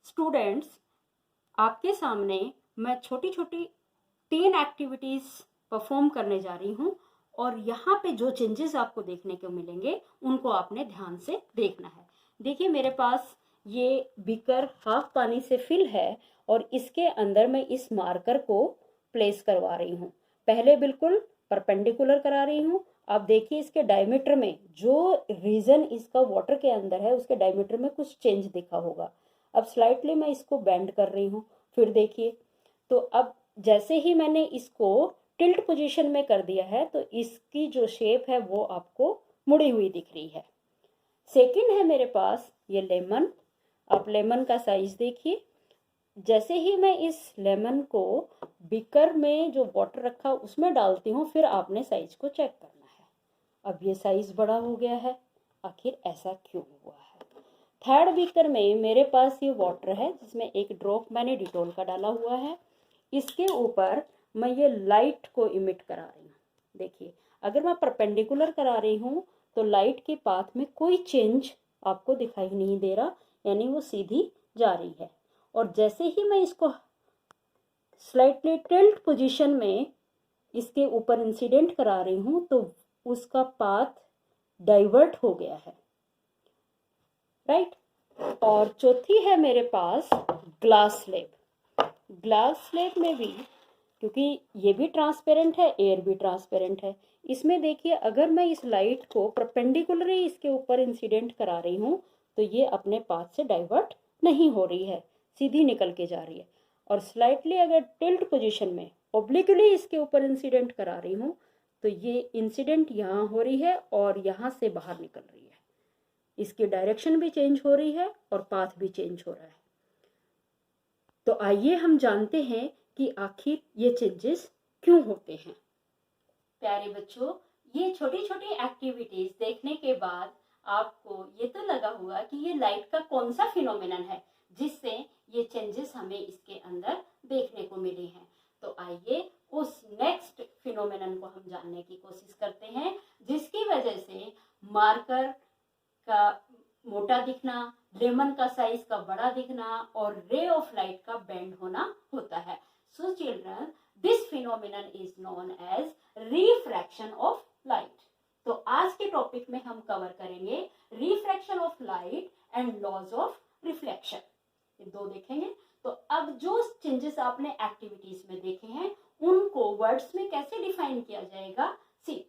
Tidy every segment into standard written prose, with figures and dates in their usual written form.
Students, आपके सामने मैं छोटी छोटी 3 एक्टिविटीज़ परफॉर्म करने जा रही हूँ और यहाँ पे जो चेंजेस आपको देखने को मिलेंगे उनको आपने ध्यान से देखना है। देखिए, मेरे पास ये बीकर हाफ पानी से फिल है और इसके अंदर मैं इस मार्कर को प्लेस करवा रही हूँ। पहले बिल्कुल परपेंडिकुलर करा रही हूँ। आप देखिए, इसके डायमीटर में जो रीजन इसका वाटर के अंदर है उसके डायमीटर में कुछ चेंज दिखा होगा। अब स्लाइटली मैं इसको बेंड कर रही हूँ। फिर देखिए, तो अब जैसे ही मैंने इसको टिल्ट पोजीशन में कर दिया है तो इसकी जो शेप है वो आपको मुड़ी हुई दिख रही है। सेकंड है मेरे पास ये लेमन। आप लेमन का साइज देखिए। जैसे ही मैं इस लेमन को बीकर में जो वाटर रखा उसमें डालती हूँ, फिर आपने साइज को चेक करना है। अब ये साइज बड़ा हो गया है, आखिर ऐसा क्यों हुआ है? थर्ड बीकर में मेरे पास ये वाटर है जिसमें एक ड्रॉप मैंने डिटॉल का डाला हुआ है। इसके ऊपर मैं ये लाइट को इमिट करा रही हूँ। देखिए, अगर मैं परपेंडिकुलर करा रही हूँ तो लाइट के पाथ में कोई चेंज आपको दिखाई नहीं दे रहा, यानी वो सीधी जा रही है। और जैसे ही मैं इसको स्लाइटली टिल्ट पोजीशन में इसके ऊपर इंसिडेंट करा रही हूँ तो उसका पाथ डाइवर्ट हो गया है, राइट। और चौथी है मेरे पास ग्लास स्लेब। ग्लास स्लेब में भी, क्योंकि ये भी ट्रांसपेरेंट है, एयर भी ट्रांसपेरेंट है, इसमें देखिए अगर मैं इस लाइट को परपेंडिकुलरली इसके ऊपर इंसिडेंट करा रही हूँ तो ये अपने पाथ से डाइवर्ट नहीं हो रही है, सीधी निकल के जा रही है। और स्लाइटली अगर टिल्ट पोजीशन में ओब्लिकली इसके ऊपर इंसिडेंट करा रही हूँ तो ये इंसिडेंट यहाँ हो रही है और यहाँ से बाहर निकल रही है। इसकी डायरेक्शन भी चेंज हो रही है और पाथ भी चेंज हो रहा है। तो आइए हम जानते हैं कि आखिर ये चेंजेस क्यों होते हैं। प्यारे बच्चों, ये छोटी छोटी एक्टिविटीज देखने के बाद आपको ये तो लगा होगा कि ये लाइट का कौन सा फिनोमेनन है जिससे ये चेंजेस हमें इसके अंदर देखने को मिले हैं। तो आइए उस नेक्स्ट फिनोमेनन को हम जानने की कोशिश करते हैं जिसकी वजह से मार्कर का मोटा दिखना, लेमन का साइज का बड़ा दिखना और रे ऑफ लाइट का बेंड होना होता है। So children, this phenomenon is known as refraction of light. तो आज के टॉपिक में हम कवर करेंगे refraction of light and laws of reflection. ये दो देखेंगे। तो अब जो चेंजेस आपने एक्टिविटीज में देखे हैं उनको वर्ड्स में कैसे डिफाइन किया जाएगा। सी,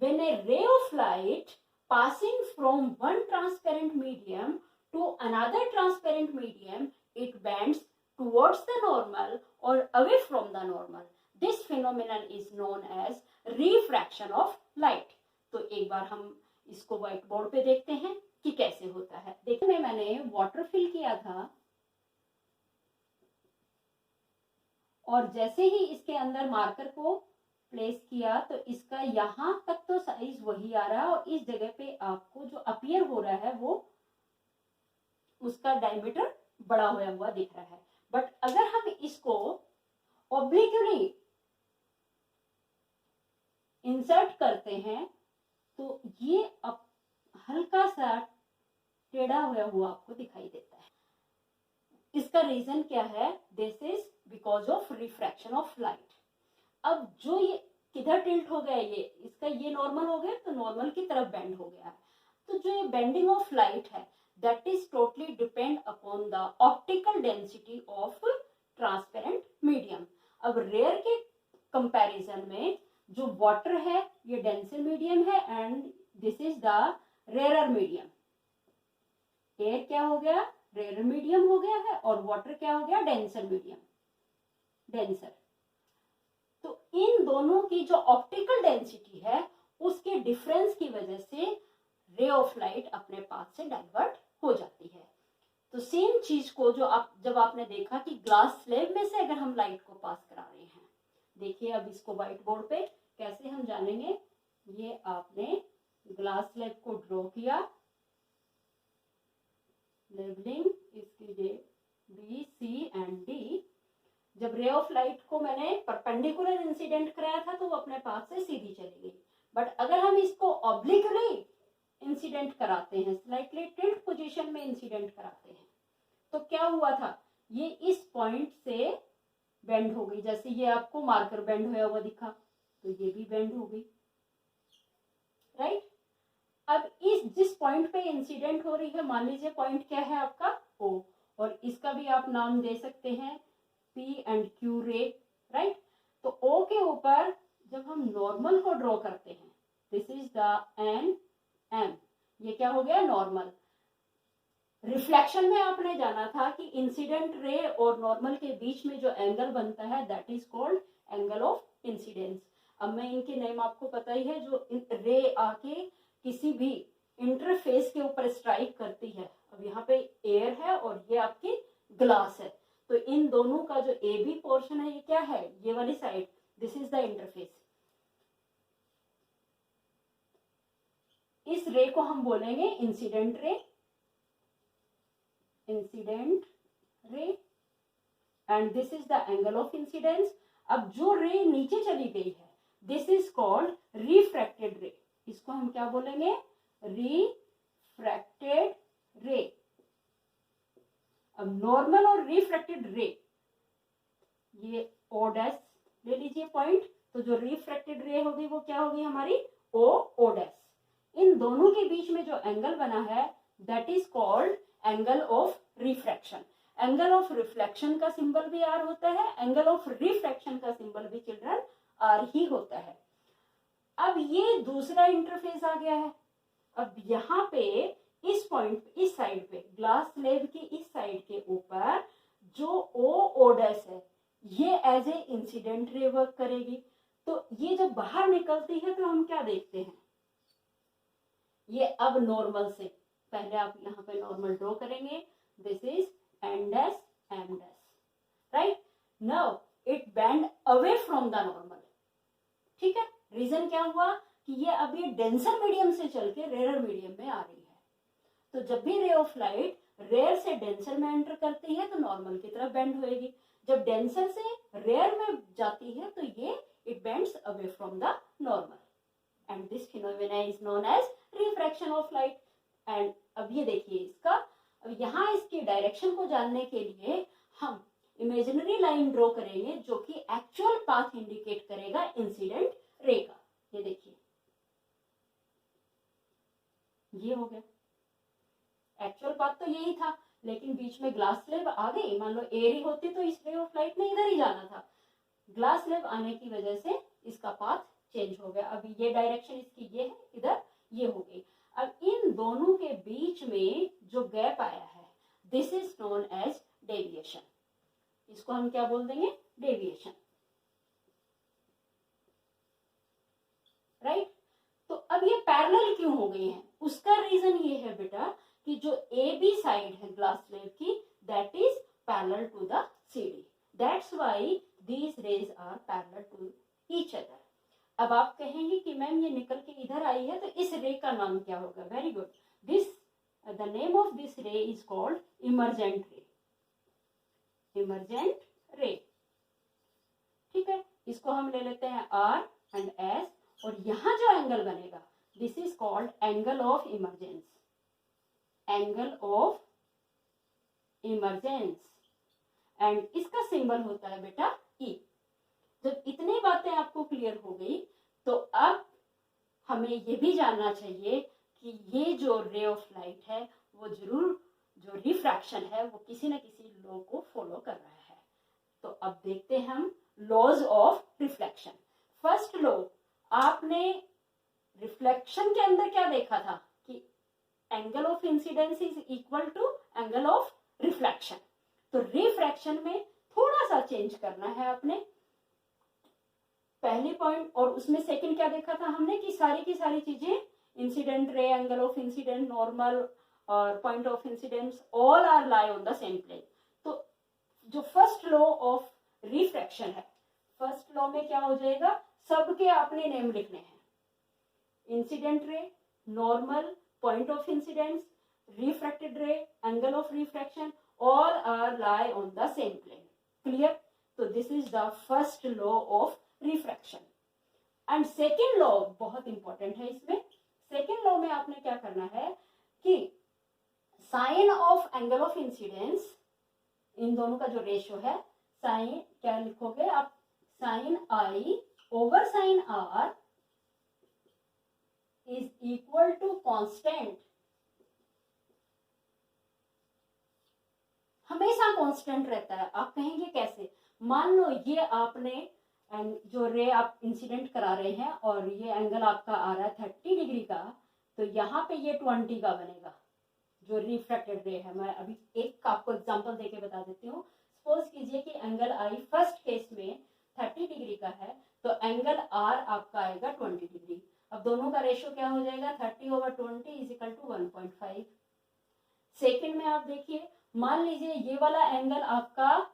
when a ray of light passing from one transparent medium to another transparent medium, it bends towards the normal or away from the normal. This phenomenon is known as refraction of light. तो एक बार हम इसको white board पे देखते हैं कि कैसे होता है। देखने मैंने वाटर फिल किया था और जैसे ही इसके अंदर मार्कर को प्लेस किया तो इसका यहाँ तक तो साइज वही आ रहा है और इस जगह पे आपको जो अपीयर हो रहा है वो उसका डायमीटर बड़ा होया हुआ दिख रहा है। बट अगर हम इसको ऑब्लिकली इंसर्ट करते हैं तो ये हल्का सा टेढ़ा होया हुआ आपको दिखाई देता है। इसका रीजन क्या है? This is because of refraction of light. अब जो ये किधर टिल्ट हो गया, ये इसका ये नॉर्मल हो गया तो नॉर्मल की तरफ बेंड हो गया है। तो जो ये बेंडिंग ऑफ लाइट है that is totally depend upon the optical density of transparent medium. अब रेयर के कंपैरिजन में जो वाटर है ये डेंसर मीडियम है and this is the rarer medium. Air क्या हो गया? रेयरर मीडियम हो गया है और वाटर क्या हो गया? Denser medium, denser. तो इन दोनों की जो ऑप्टिकल डेंसिटी है उसके डिफरेंस की वजह से रे ऑफ लाइट अपने पाथ से डाइवर्ट हो जाती है। तो सेम चीज को जब आपने देखा कि ग्लास स्लेब में से अगर हम लाइट को पास करा रहे हैं, देखिए अब इसको व्हाइट बोर्ड पे कैसे हम जानेंगे। ये आपने ग्लास स्लेब को ड्रॉ किया, लेबलिंग इसकी बी, सी एंड डी। जब रे ऑफ लाइट को मैंने परपेंडिकुलर इंसिडेंट कराया था तो वो अपने पाथ से सीधी चली गई। बट अगर हम इसको ऑब्लिकली इंसिडेंट कराते हैं, स्लाइटली टिल्ट पोजीशन में इंसिडेंट कराते हैं, तो क्या हुआ था, ये इस पॉइंट से बेंड हो गई, जैसे ये आपको मार्कर बेंड होया हुआ दिखा, तो ये भी बेंड हो गई, राइट। अब इस जिस पॉइंट पे इंसिडेंट हो रही है, मान लीजिए पॉइंट क्या है आपका O, और इसका भी आप नाम दे सकते हैं P एंड Q रे, राइट। तो O के ऊपर जब हम नॉर्मल को ड्रॉ करते हैं, दिस इज द NM, ये क्या हो गया, नॉर्मल। रिफ्लेक्शन में आपने जाना था कि इंसिडेंट रे और नॉर्मल के बीच में जो एंगल बनता है that is called angle of incidence. अब मैं इनके नेम आपको पता ही है, जो रे आके किसी भी इंटरफेस के ऊपर स्ट्राइक करती है, अब यहाँ पे एयर है और ये आपकी ग्लास है, तो इन दोनों का जो ए बी पोर्शन है ये क्या है, ये वाली side, this is the interface. इस रे को हम बोलेंगे incident ray, incident ray, and this is the angle of incidence. अब जो रे नीचे चली गई है, दिस इज कॉल्ड रिफ्रैक्टेड रे, इसको हम क्या बोलेंगे, रिफ्रैक्टेड रे। अब नॉर्मल और रिफ्रैक्टेड रे, ये O डैश ले लीजिए पॉइंट, तो जो रिफ्रैक्टेड रे होगी वो क्या होगी हमारी O डैश। इन दोनों के बीच में जो एंगल बना है that is called angle of refraction. Angle of reflection का सिंबल भी R होता है, एंगल ऑफ रिफ्रैक्शन का सिंबल भी चिल्ड्रन R ही होता है। अब ये दूसरा इंटरफेस आ गया है। अब यहाँ पे इस पॉइंट, इस साइड पे, ग्लास स्लेब के इस साइड के ऊपर जो O डैश है ये as a incident ray work करेगी। तो ये जब बाहर निकलती है तो हम क्या देखते हैं, ये अब नॉर्मल से, पहले आप यहाँ पे नॉर्मल ड्रॉ करेंगे, this is N dash M dash, right. Now it bend away from the normal, ठीक है। रीजन क्या हुआ कि ये अब ये डेंसर मीडियम से चल के रेयर मीडियम में आ रही है, तो जब भी रे ऑफ लाइट रेयर से डेंसर में एंटर करती है तो नॉर्मल की तरफ बेंड होएगी, जब डेंसर से रेयर में जाती है तो ये it bends away from the normal, and this phenomena is known as refraction of light. And अब ये देखिए इसका, अब यहाँ इसकी डायरेक्शन को जानने के लिए हम इमेजिनरी लाइन ड्रॉ करेंगे जो कि एक्चुअल पाथ इंडिकेट करेगा इंसिडेंट रे का। ये देखिए ये हो गया, एक्चुअल पाथ तो यही था, लेकिन बीच में ग्लास स्लेब आ गई, मान लो एयर ही होती तो इस रे ऑफ लाइट ने इधर ही जाना था, ग्लास स्लेब आने की वजह से इसका पाथ चेंज हो गया। अब ये डायरेक्शन इसकी ये है, इधर ये हो गई। अब इन दोनों के बीच में जो गैप आया है this is known as deviation, इसको हम क्या बोल देंगे, डेविएशन, राइट। तो अब ये पैरेलल क्यों हो गई है, उसका रीजन ये है बेटा कि जो ए बी साइड है ग्लास स्लेब की that is parallel to the CD, that's why these rays are parallel to each other। अब आप कहेंगे कि मैम ये निकल के इधर आई है तो इस रे का नाम क्या होगा, very good, this the name of this ray is called emergent ray, emergent ray, ठीक है। इसको हम ले लेते हैं R एंड S, और यहां जो एंगल बनेगा this is called angle of emergence, angle of emergence, and इसका सिंबल होता है बेटा E। जब इतनी बातें आपको क्लियर हो गई तो अब हमें ये भी जानना चाहिए कि ये जो रे ऑफ लाइट है वो जरूर जो रिफ्रैक्शन है वो किसी न किसी लॉ को फॉलो कर रहा है। तो अब देखते हैं हम laws of reflection. First law, आपने रिफ्लेक्शन के अंदर क्या देखा था कि angle of incidence is equal to angle of reflection, तो रिफ्रैक्शन में थोड़ा सा चेंज करना है आपने, पहली पॉइंट। और उसमें सेकंड क्या देखा था हमने कि सारी की सारी चीजें, incident ray, angle of incident, normal और point of incidence all are lie on the same plane. तो जो फर्स्ट लॉ ऑफ रिफ्रैक्शन है, फर्स्ट लॉ में क्या हो जाएगा, सबके आपने नेम लिखने हैं, incident ray, normal, point of incidence, refracted रे, angle of refraction, all are lie on the same plane, clear। तो this is the first law of refraction। and second law बहुत important है इसमें। second law में आपने क्या करना है कि sin of angle of incidence इन दोनों का जो रेशियो है, साइन क्या लिखोगे आप, sine i over sine r is equal to constant, हमेशा कांस्टेंट रहता है। आप कहेंगे कैसे? मान लो ये आपने जो रे आप इंसिडेंट करा रहे हैं और ये एंगल आपका आ रहा है 30 डिग्री का, तो यहाँ पे ये 20 का बनेगा जो रिफ्रैक्टेड रे है। मैं अभी एक आपको एग्जांपल देके बता देती हूँ। सपोज कीजिए कि एंगल आई फर्स्ट केस में 30 डिग्री का है, तो एंगल आर आपका आएगा 20 डिग्री। अब दोनों का रेशियो क्या हो जाएगा, 30/20 इज इक्वल टू 1.5। सेकेंड में आप देखिए, मान लीजिए ये वाला एंगल आपका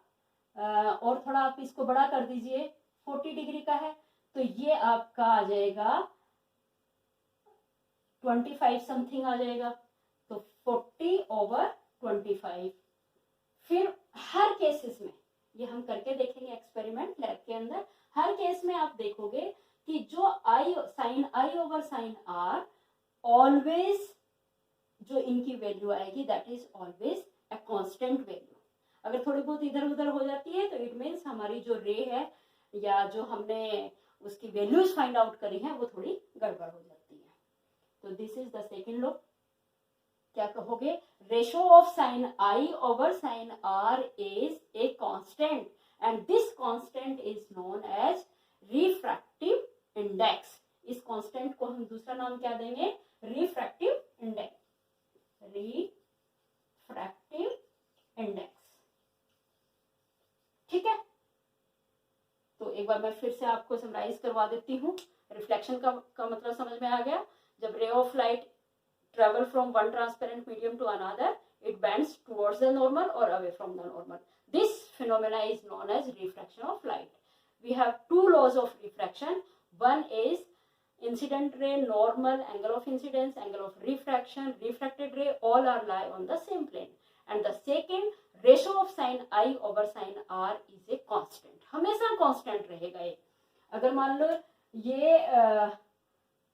और थोड़ा आप इसको बड़ा कर दीजिए, 40 डिग्री का है, तो ये आपका आ जाएगा 25 समथिंग आ जाएगा, तो 40/25। फिर हर केसेस में ये हम करके देखेंगे एक्सपेरिमेंट लैब के अंदर, हर केस में आप देखोगे कि जो i sine i over sine r always जो इनकी वैल्यू आएगी that is always a constant value. अगर थोड़ी बहुत इधर उधर हो जाती है तो इट मीन्स हमारी जो रे है या जो हमने उसकी वैल्यूज फाइंड आउट करी है वो थोड़ी गड़बड़ हो जाती है। तो this is the second law. क्या कहोगे, ratio of sine i over sine r is a constant and this constant is known as refractive index. इस कांस्टेंट को हम दूसरा नाम क्या देंगे, रिफ्रैक्टिव इंडेक्स, रिफ्रैक्टिव इंडेक्स। ठीक है, तो एक बार मैं फिर से आपको समराइज करवा देती हूँ। रिफ्लेक्शन का मतलब समझ में आ गया। जब रे of light travel from one transparent medium to another, it bends towards the normal or away from the normal. This phenomena is known as refraction of light. We have two laws of refraction. One is incident ray, normal, angle of incidence, angle of refraction, refracted ray, all are lie on the same plane. And the second, ratio of sin I over sin R is a constant. हमेशा constant रहेगा ये। अगर मान लो ये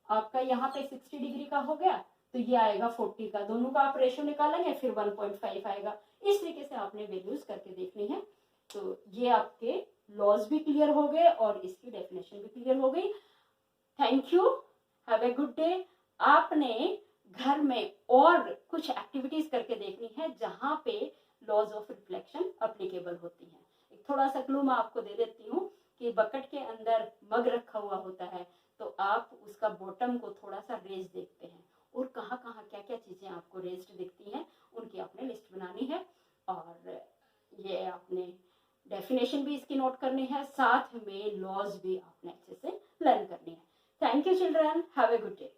आपका यहाँ पे 60 degree का हो गया तो ये आएगा 40 का, दोनों का आप रेशियो निकालेंगे फिर 1.5 आएगा। इस तरीके से आपने वैल्यूज करके देखनी है। तो ये आपके लॉज भी क्लियर हो गए और इसकी डेफिनेशन भी क्लियर हो गई। Thank you, have a good day. आपने घर में और कुछ एक्टिविटीज करके देखनी है जहां पे लॉज ऑफ रिफ्लेक्शन अप्लीकेबल होती है। एक थोड़ा सा क्लू मैं आपको दे देती हूँ कि बकेट के अंदर मग रखा हुआ होता है, तो आप उसका बॉटम को थोड़ा सा रेज देखते हैं और कहाँ कहाँ क्या क्या चीजें आपको रेज्ड दिखती हैं, उनकी आपने लिस्ट बनानी है। और ये आपने डेफिनेशन भी इसकी नोट करनी है, साथ में लॉज भी आपने अच्छे से लर्न करनी है। Thank you children, have a good day.